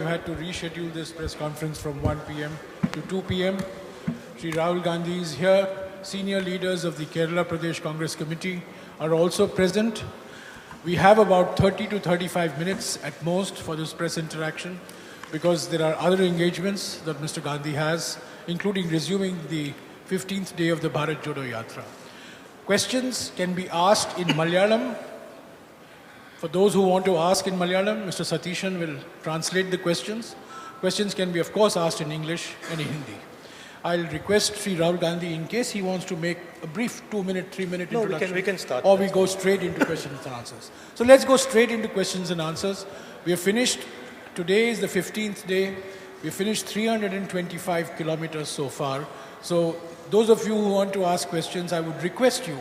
We had to reschedule this press conference from 1 p.m. to 2 p.m. Shri Rahul Gandhi is here. Senior leaders of the Kerala Pradesh Congress Committee are also present. We have about 30 to 35 minutes at most for this press interaction because there are other engagements that Mr. Gandhi has, including resuming the 15th day of the Bharat Jodo Yatra. Questions can be asked in Malayalam. For those who want to ask in Malayalam, Mr. Satishan will translate the questions. Questions can be, of course, asked in English and in Hindi. I'll request Shri Rahul Gandhi, in case he wants to make a brief 2-minute, 3-minute introduction. No, we can start. Or we go straight into questions and answers. So let's go straight into questions and answers. We have finished, today is the 15th day. We have finished 325 kilometers so far. So those of you who want to ask questions, I would request you,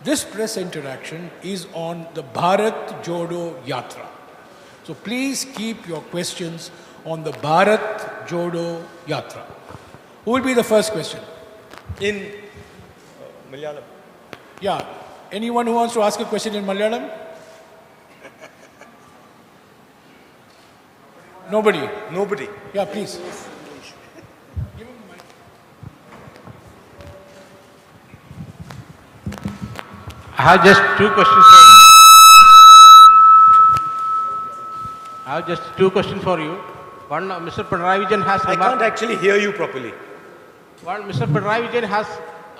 this press interaction is on the Bharat Jodo Yatra. So please keep your questions on the Bharat Jodo Yatra. Who will be the first question? In Malayalam. Yeah. Anyone who wants to ask a question in Malayalam? Nobody? Nobody. Yeah, please. I have just two questions for you. One, Mr. Pinarayi Vijayan has I can't actually hear you properly. One, Mr. Pinarayi Vijayan has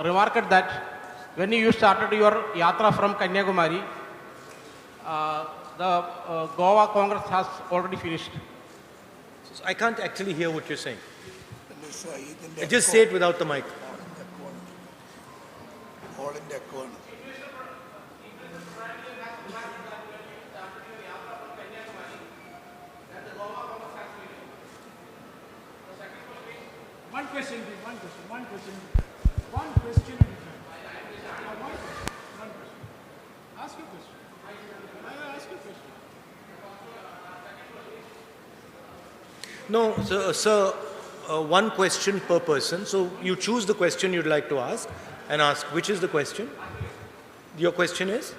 remarked that when you started your yatra from Kanyakumari, the Goa Congress has already finished. I can't actually hear what you're saying. Just say it without the mic. All in the corner. One question. One question. Ask your question. Ask your question. No, sir, one question per person. So you choose the question you'd like to ask and ask. Which is the question? Your question is?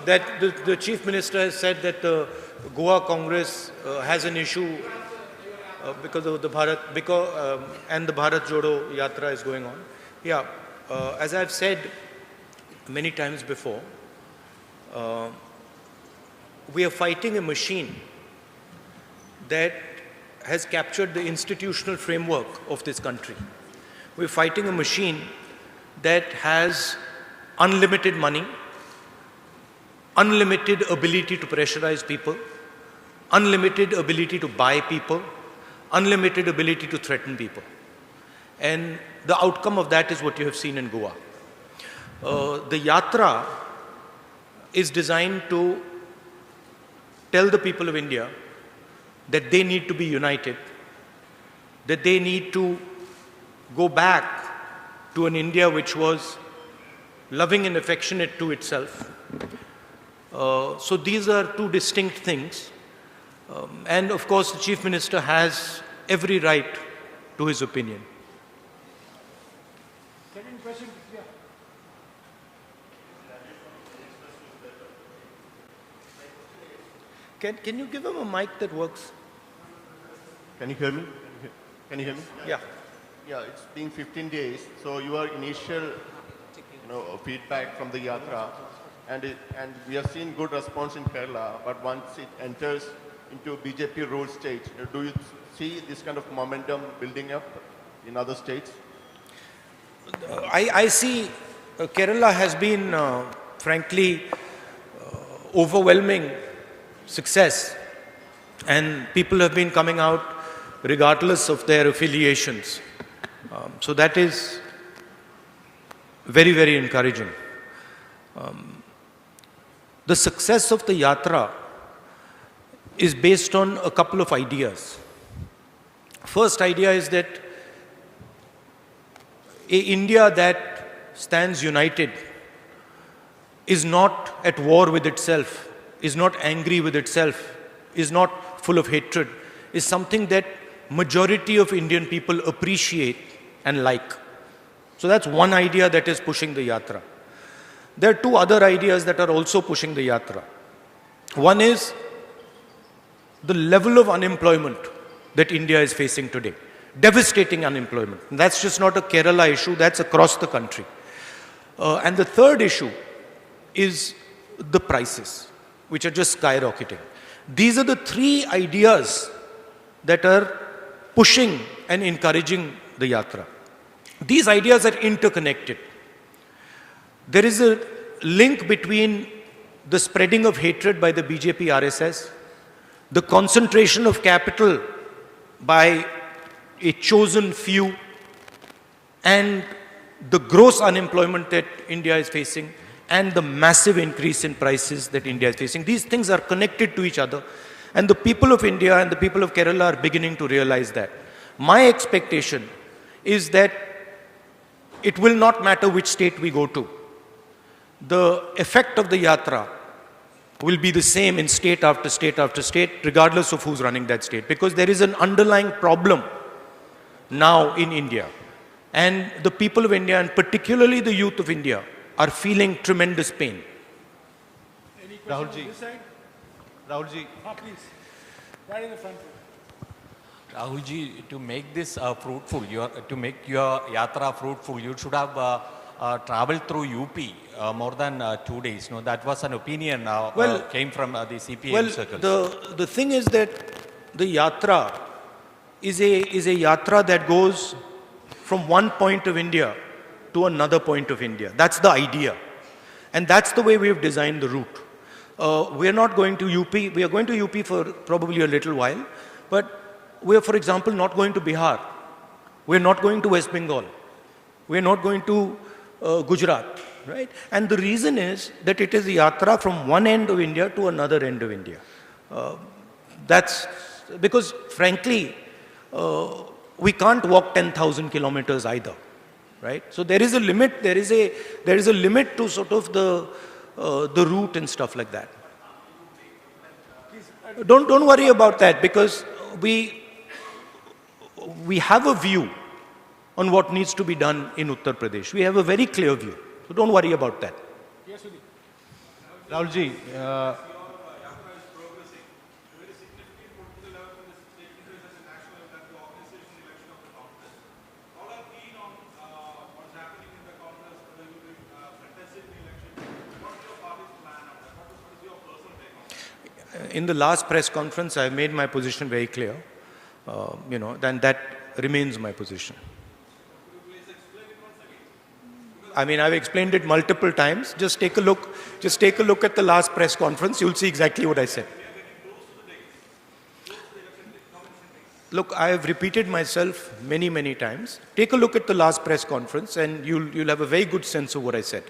That the Chief Minister has said that the Goa Congress has an issue because of the Bharat, and the Bharat Jodo Yatra is going on. Yeah, as I've said many times before, we are fighting a machine that has captured the institutional framework of this country. We're fighting a machine that has unlimited money, unlimited ability to pressurize people, unlimited ability to buy people, unlimited ability to threaten people. And the outcome of that is what you have seen in Goa. The Yatra is designed to tell the people of India that they need to be united, that they need to go back to an India which was loving and affectionate to itself. So these are two distinct things. And of course, the Chief Minister has every right to his opinion. Second question, yeah. Can you give him a mic that works? Can you hear me? Can you hear me? Yeah. Yeah, it's been 15 days. So your initial, feedback from the Yatra, and we have seen good response in Kerala, but once it enters into BJP rule state, do you see this kind of momentum building up in other states? I see Kerala has been, frankly, overwhelming success, and people have been coming out regardless of their affiliations. So that is very, very encouraging. The success of the Yatra is based on a couple of ideas. First idea is that an India that stands united is not at war with itself, is not angry with itself, is not full of hatred, is something that majority of Indian people appreciate and like. So that's one idea that is pushing the Yatra. There are two other ideas that are also pushing the Yatra. One is the level of unemployment that India is facing today. Devastating unemployment. And that's just not a Kerala issue, that's across the country. And the third issue is the prices, which are just skyrocketing. These are the three ideas that are pushing and encouraging the Yatra. These ideas are interconnected. There is a link between the spreading of hatred by the BJP RSS, the concentration of capital by a chosen few, and the gross unemployment that India is facing, and the massive increase in prices that India is facing. These things are connected to each other, and the people of India and the people of Kerala are beginning to realize that. My expectation is that it will not matter which state we go to. The effect of the Yatra will be the same in state after state after state, regardless of who's running that state, because there is an underlying problem now in India. And the people of India, and particularly the youth of India, are feeling tremendous pain. Any questions on this side? Rahulji. Please. Right in the front. Rahulji, to make this fruitful, to make your Yatra fruitful, you should have traveled through UP more than 2 days. No, that was an opinion came from the CPM circles. The thing is that the Yatra is a Yatra that goes from one point of India to another point of India. That's the idea. And that's the way we've designed the route. We're not going to UP. We are going to UP for probably a little while. But we're, for example, not going to Bihar. We're not going to West Bengal. We're not going to Gujarat. Right? And the reason is that it is a Yatra from one end of India to another end of India. That's because, frankly, we can't walk 10,000 kilometers either, right? So there is a limit. There is a limit to sort of the route and stuff like that. Don't worry about that, because we have a view on what needs to be done in Uttar Pradesh. We have a very clear view. So don't worry about that. Yes, Sudhi. Rahulji, In the last press conference, I made my position very clear. Then that remains my position. I mean, I've explained it multiple times. Just take a look at the last press conference. You'll see exactly what I said. Look, I have repeated myself many, many times. Take a look at the last press conference and you'll have a very good sense of what I said.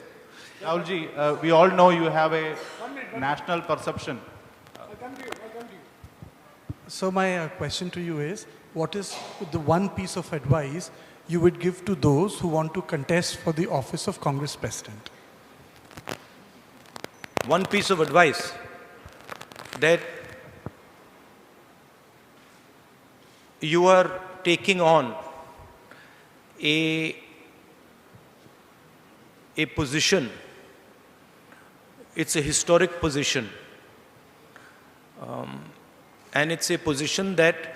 Rahulji, we all know you have a national perception. I'll come to you. So my question to you is, what is the one piece of advice you would give to those who want to contest for the office of Congress President? One piece of advice, that you are taking on a position. It's a historic position. And it's a position that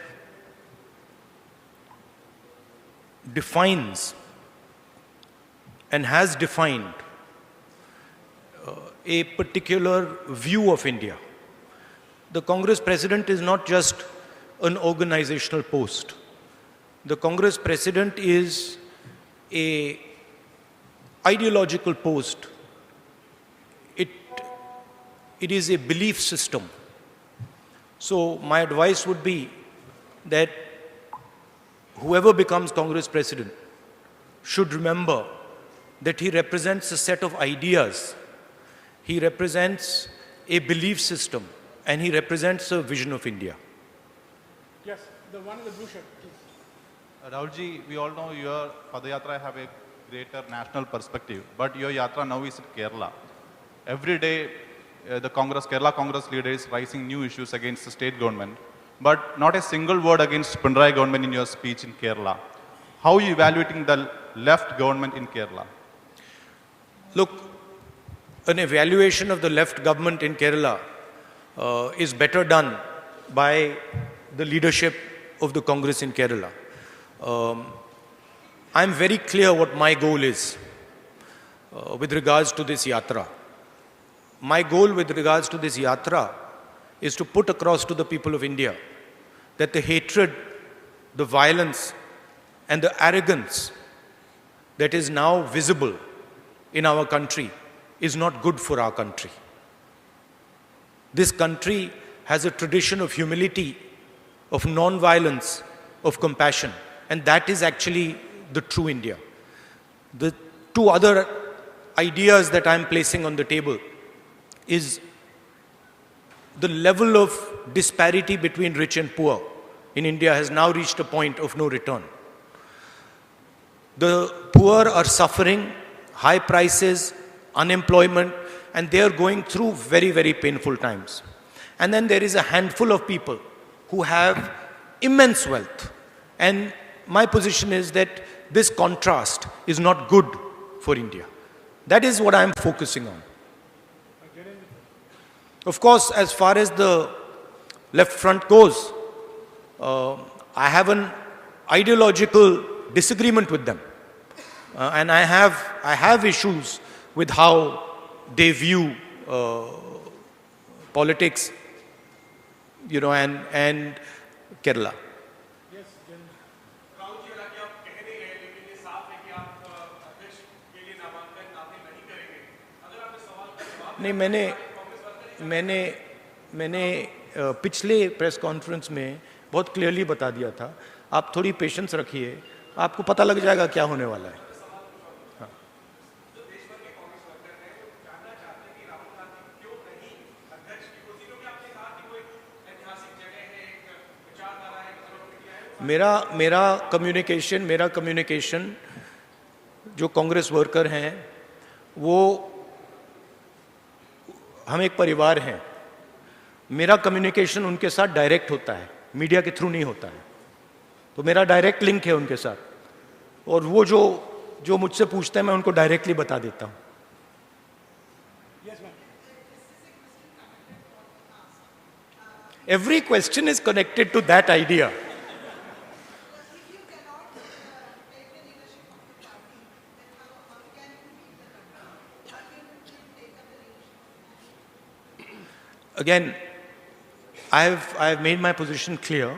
defines and has defined a particular view of India. The Congress President is not just an organizational post. The Congress President is an ideological post. It is a belief system. So my advice would be that whoever becomes Congress President should remember that he represents a set of ideas, he represents a belief system, and he represents a vision of India. Yes, the one in the blue shirt, please. Rahulji, we all know your Padayatra have a greater national perspective, but your Yatra now is in Kerala. Every day, the Kerala Congress leader is raising new issues against the state government, but not a single word against Pinarayi government in your speech in Kerala. How are you evaluating the left government in Kerala? Look, an evaluation of the left government in Kerala is better done by the leadership of the Congress in Kerala. I'm very clear what my goal is with regards to this Yatra. My goal with regards to this Yatra is to put across to the people of India that the hatred, the violence, and the arrogance that is now visible in our country is not good for our country. This country has a tradition of humility, of non-violence, of compassion, and that is actually the true India. The two other ideas that I'm placing on the table is the level of disparity between rich and poor in India has now reached a point of no return. The poor are suffering high prices, unemployment, and they are going through very, very painful times. And then there is a handful of people who have immense wealth. And my position is that this contrast is not good for India. That is what I am focusing on. Of course, as far as the left front goes, I have an ideological disagreement with them. And I have issues with how they view politics, you know, and Kerala. नहीं मैंने पिछले press conference में बहुत clearly बता दिया था. आप थोड़ी पेशेंस रखिए, आपको पता लग जाएगा क्या होने वाला है. हाँ. मेरा कम्युनिकेशन जो कांग्रेस वर्कर हैं वो हम एक परिवार हैं. मेरा कम्युनिकेशन उनके साथ डायरेक्ट होता है, मीडिया के थ्रू नहीं होता है. तो मेरा डायरेक्ट लिंक है उनके साथ, और वो जो मुझसे पूछते हैं मैं उनको डायरेक्टली बता देता हूं. Every question is connected to that idea. Again, I have made my position clear,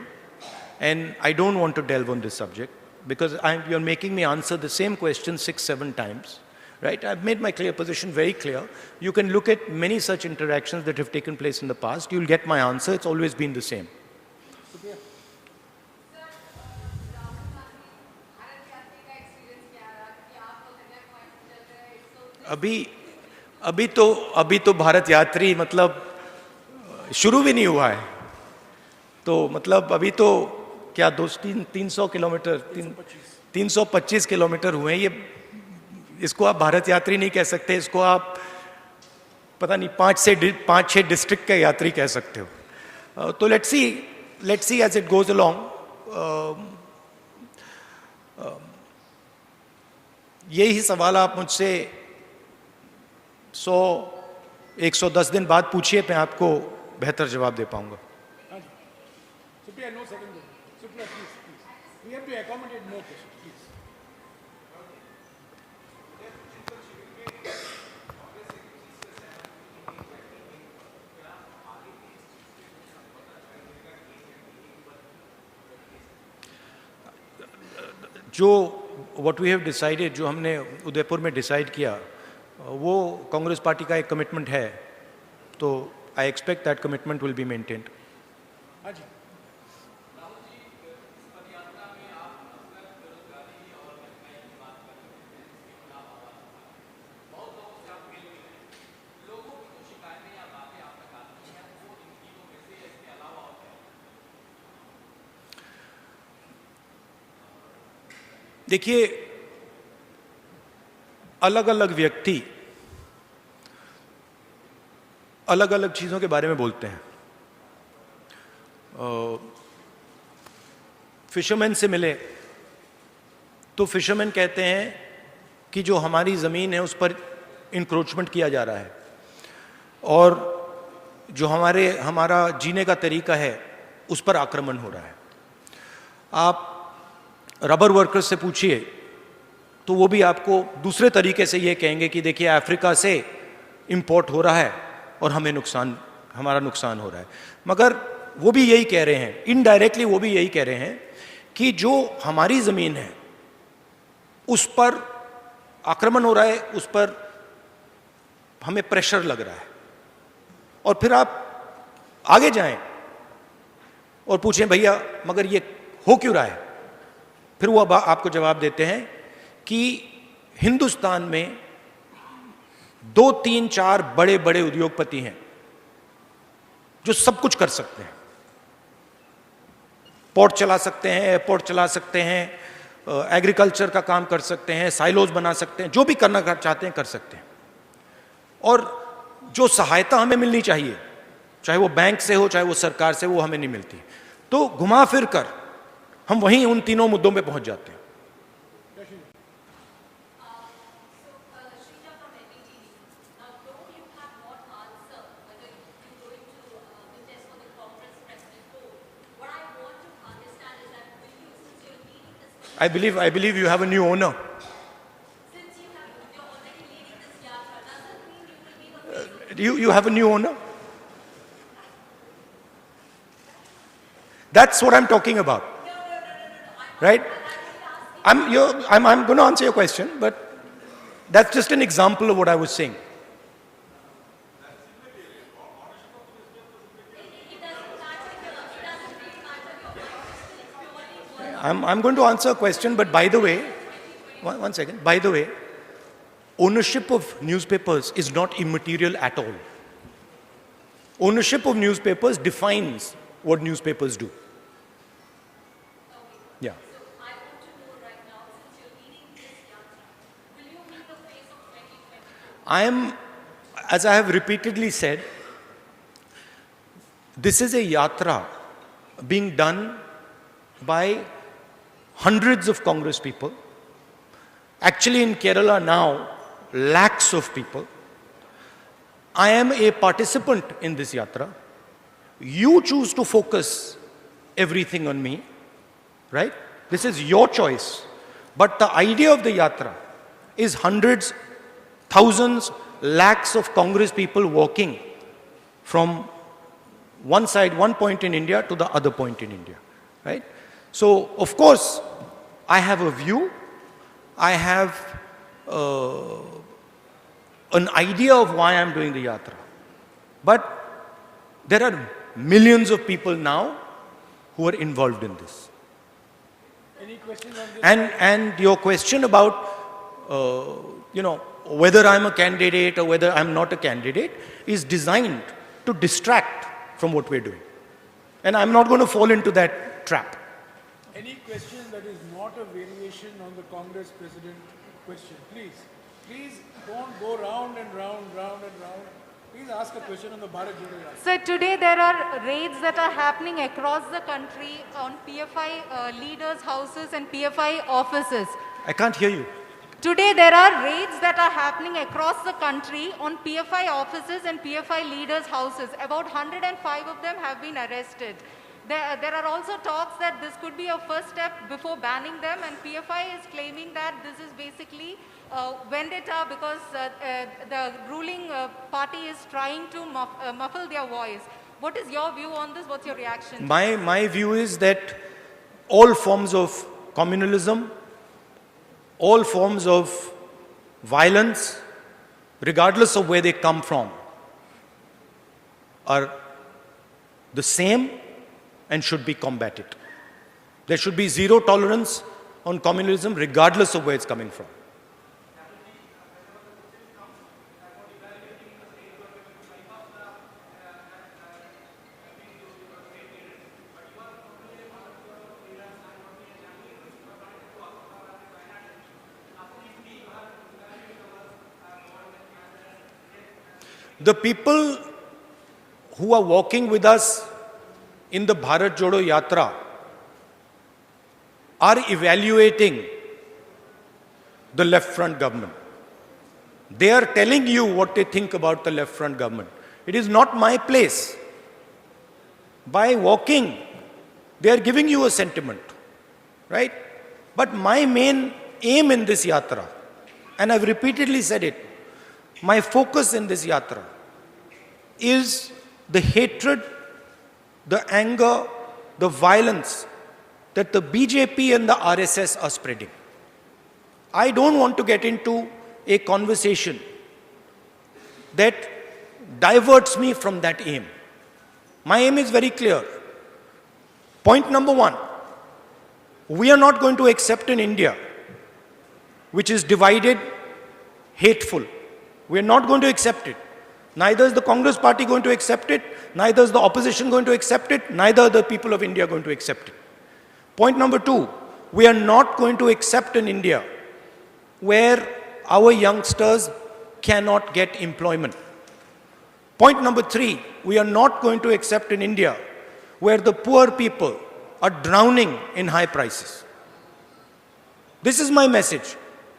and I don't want to delve on this subject because you're making me answer the same question 6-7 times, right? I've made my position very clear. You can look at many such interactions that have taken place in the past. You'll get my answer. It's always been the same. अभी तो भारत यात्री मतलब शुरू भी नहीं हुआ है. तो मतलब अभी तो क्या 300 किलोमीटर 325 किलोमीटर हुए हैं. ये इसको आप भारत यात्री नहीं कह सकते, इसको आप पता नहीं 5-6 डिस्ट्रिक्ट के यात्री कह सकते हो. तो let's see as it goes along. यही सवाल आप मुझसे 110 दिन बाद पूछिए, मैं आपको बेहतर जवाब दे पाऊंगा. No second. Supriya, please. We have to accommodate more questions, please. what we have decided, जो हमने उदयपुर में डिसाइड किया, वो कांग्रेस पार्टी का एक कमिटमेंट है. तो I expect that commitment will be maintained. देखिए, अलग अलग व्यक्ति अलग अलग चीज़ों के बारे में बोलते हैं. फिशरमैन से मिले तो फिशरमैन कहते हैं कि जो हमारी ज़मीन है उस पर इंक्रोचमेंट किया जा रहा है, और जो हमारा जीने का तरीका है उस पर आक्रमण हो रहा है। आप रबर वर्कर्स से पूछिए तो वो भी आपको दूसरे तरीके से ये कहेंगे कि देखिए अफ्रीका से इंपोर्ट हो रहा है और हमारा नुकसान हो रहा है। मगर वो भी यही कह रहे हैं, इनडायरेक्टली वो भी यही कह रहे हैं कि जो हमारी जमीन है उस पर आक्रमण हो रहा है, उस पर हमें प्रेशर लग रहा है। और फिर आप आगे जाएं और पूछें भैया मगर ये हो क्यों रहा है, फिर वो आपको जवाब देते हैं कि हिंदुस्तान में 2, 3, 4 बड़े बड़े उद्योगपति हैं जो सब कुछ कर सकते हैं, पोर्ट चला सकते हैं, एयरपोर्ट चला सकते हैं, एग्रीकल्चर का काम कर सकते हैं, साइलोज बना सकते हैं, जो भी करना चाहते हैं कर सकते हैं। और जो सहायता हमें मिलनी चाहिए, चाहे वो बैंक से हो चाहे वो सरकार से, वो हमें नहीं मिलती। तो घुमा फिर कर हम वहीं उन तीनों मुद्दों पे पहुंच जाते हैं। I believe you have a new owner. You have a new owner? That's what I'm talking about. Right? I'm going to answer your question, but that's just an example of what I was saying. I'm going to answer a question, but by the way, one second. By the way, ownership of newspapers is not immaterial at all. Ownership of newspapers defines what newspapers do. Yeah. So I want to know right now, since you're leading this Yatra, will you be the face of 2024? I am, as I have repeatedly said, this is a Yatra being done by hundreds of Congress people. Actually in Kerala now, lakhs of people. I am a participant in this Yatra. You choose to focus everything on me, right? This is your choice. But the idea of the Yatra is hundreds, thousands, lakhs of Congress people walking from one side, one point in India to the other point in India, right? So, of course, I have a view, I have an idea of why I'm doing the Yatra. But there are millions of people now who are involved in this. Any questions on this? And your question about, whether I'm a candidate or whether I'm not a candidate is designed to distract from what we're doing. And I'm not going to fall into that trap. Any question that is not a variation on the Congress President question, please. Please don't go round and round. Please ask a question on the Bharat Jodo Yatra. So today there are raids that are happening across the country on PFI leaders' houses and PFI offices. I can't hear you. Today there are raids that are happening across the country on PFI offices and PFI leaders' houses. About 105 of them have been arrested. There are also talks that this could be a first step before banning them, and PFI is claiming that this is basically vendetta because the ruling party is trying to muffle their voice. What is your view on this? What's your reaction? My view is that all forms of communalism, all forms of violence, regardless of where they come from, are the same and should be combated. There should be zero tolerance on communalism regardless of where it's coming from. The people who are walking with us in the Bharat Jodo Yatra are evaluating the left front government. They are telling you what they think about the left front government. It is not my place. By walking They are giving you a sentiment, right? But my main aim in this yatra, and I've repeatedly said it, my focus in this yatra is the hatred, the anger, the violence that the BJP and the RSS are spreading. I don't want to get into a conversation that diverts me from that aim. My aim is very clear. Point number one, we are not going to accept an India which is divided, hateful. We are not going to accept it. Neither is the Congress party going to accept it, neither is the opposition going to accept it, neither are the people of India going to accept it. Point number two, we are not going to accept an India where our youngsters cannot get employment. Point number three, we are not going to accept an India where the poor people are drowning in high prices. This is my message,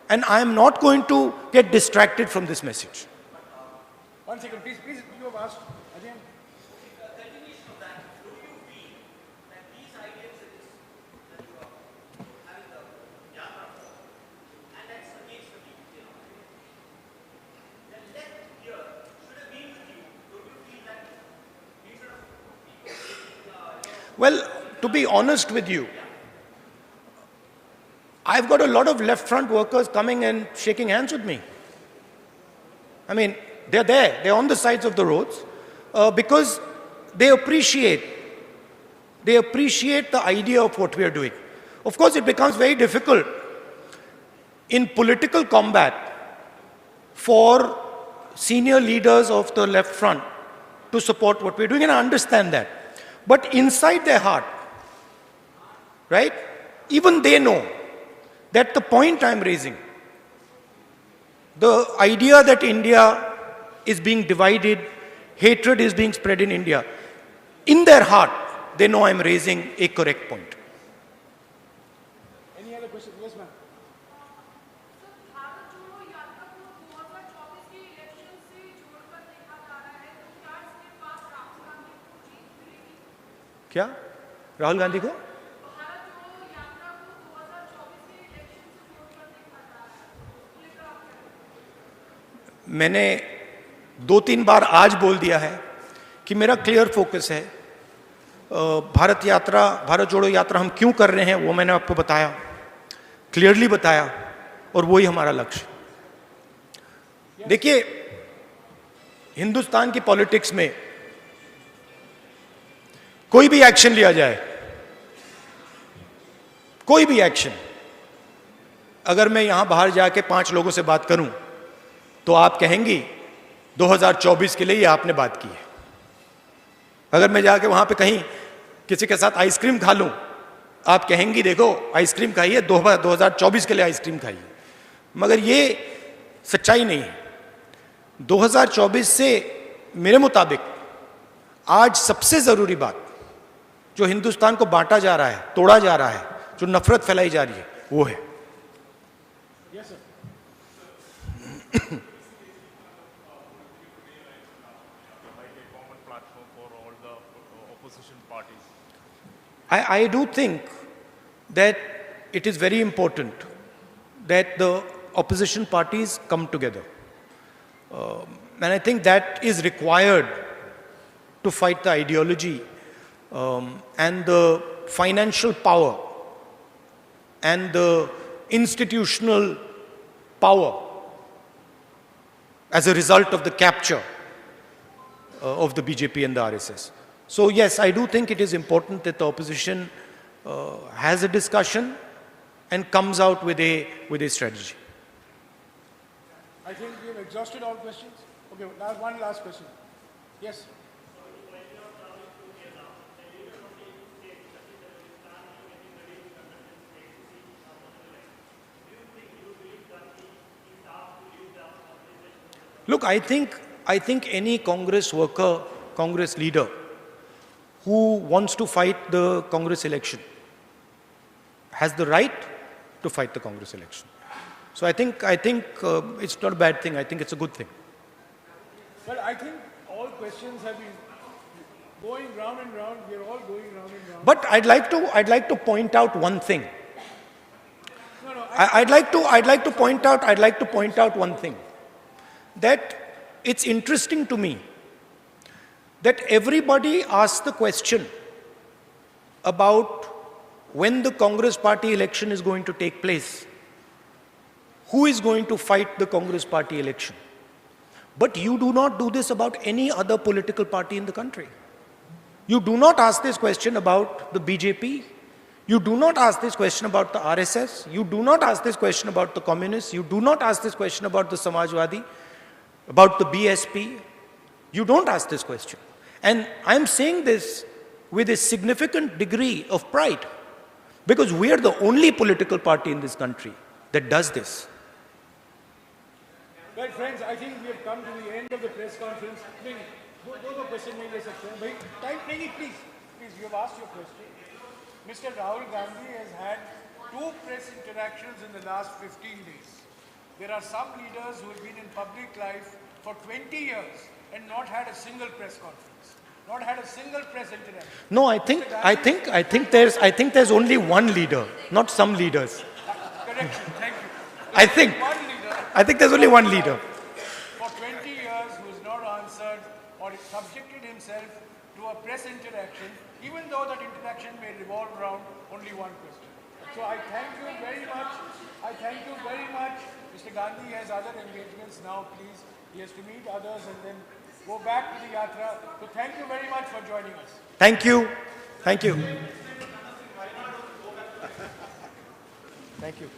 and I am not going to get distracted from this message. 1 second, please, you have asked. Again. Well, to be honest with you, I've got a lot of left front workers coming and shaking hands with me. I mean, they're there, they're on the sides of the roads because they appreciate the idea of what we are doing. Of course, it becomes very difficult in political combat for senior leaders of the left front to support what we're doing, and I understand that. But inside their heart, right, even they know that the point I'm raising, the idea that India is being divided, hatred is being spread in India, in their heart, they know I'm raising a correct point. Any other question? Yes, ma'am. क्या राहुल गांधी को मैंने 2-3 बार आज बोल दिया है कि मेरा clear focus है भारत यात्रा, भारत जोड़ो यात्रा हम क्यों कर रहे हैं वो मैंने आपको बताया, क्लियरली बताया, और वही हमारा लक्ष्य। देखिए, हिंदुस्तान की पॉलिटिक्स में कोई भी एक्शन लिया जाए, कोई भी एक्शन, अगर मैं यहां बाहर जाके 5 लोगों से बात करूं तो आप कहेंगी 2024 के लिए ये आपने बात की है। अगर मैं जाके वहां पे कहीं किसी के साथ आइसक्रीम खा लूं, आप कहेंगी देखो आइसक्रीम खाई है, 2024 के लिए आइसक्रीम खाई है। मगर ये सच्चाई नहीं है। 2024 से मेरे मुताबिक आज सबसे जरूरी बात जो हिंदुस्तान को बांटा जा रहा है, तोड़ा जा रहा है, जो नफरत फैलाई जा रही है, वो है। Yes, sir. I do think that it is very important that the opposition parties come together. And I think that is required to fight the ideology and the financial power and the institutional power as a result of the capture of the BJP and the RSS. So yes, I do think it is important that the opposition has a discussion and comes out with a strategy. I think we have exhausted all questions. Okay, one last question. Yes. Look, I think any Congress worker, Congress leader who wants to fight the Congress election has the right to fight the Congress election. So I think it's not a bad thing. I think it's a good thing. Well, I think all questions have been. Going round and round, we are all going round and round. But I'd like to point out one thing. No, no, I'd like to point out one thing. That it's interesting to me that everybody asks the question about when the Congress party election is going to take place. Who is going to fight the Congress party election? But you do not do this about any other political party in the country. You do not ask this question about the BJP. You do not ask this question about the RSS. You do not ask this question about the communists. You do not ask this question about the Samajwadi, about the BSP. You don't ask this question. And I'm saying this with a significant degree of pride, because we are the only political party in this country that does this. Well, friends, I think we have come to the end of the press conference. Question, please, you have asked your question. Mr. Rahul Gandhi has had 2 press interactions in the last 15 days. There are some leaders who have been in public life for 20 years and not had a single press conference, not had a single press interaction. No, I think there's only one leader, not some leaders. Correction, thank you. I think there's only one leader. For 20 years who has not answered or subjected himself to a press interaction, even though that interaction may revolve around only one question. So I thank you very much. Mr. Gandhi has other engagements now, please. He has to meet others and then go back to the Yatra. So thank you very much for joining us. Thank you. Thank you. Thank you.